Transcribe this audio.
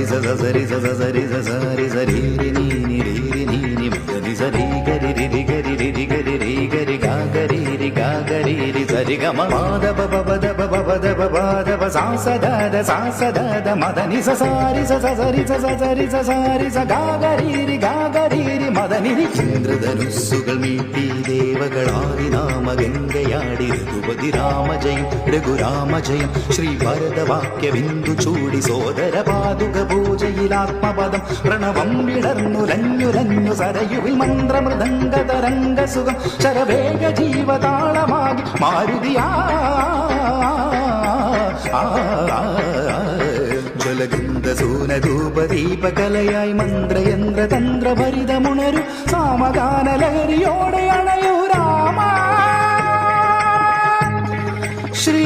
సరి సరి సరి సరి ని ని రి ని ని ని సరి గరి రి గరి రి గరి రి గరి గా గరి రి గా గరి రి సరి గ మ ద బ బ బ ద బ బ బ ద బ బ ద బ సా స ద ద మద ని స సారి స సరి స సరి స సారి స గా గరి రి మద ని రి ചന്ദ്രധനുസ്സുകൾ മീട്ടി ദേവകളാദിനാമ ഗംഗയാടി രഘുപതി രാമജയം രഘുരാമജയം ശ്രീ ഭരതവാക്യ ബിന്ദു ചൂടി സോദര പാതുക പൂജയിലാത്മപദം പ്രണവം വിടർന്നുലഞ്ഞുലഞ്ഞു സരയുവിൽ മന്ത്രമൃദംഗതരംഗ സുഖം ശരവേഗ ജീവതാളമാകി മാരുതിയാ ജ്വലഗന്ധ സൂനധൂപദീപകലയായി മന്ത്രയന്ത്ര തന്ത്രഭരിതമുണരു സാമഗാനലഹരിയോടെ അണയൂ രാമ ശ്രീ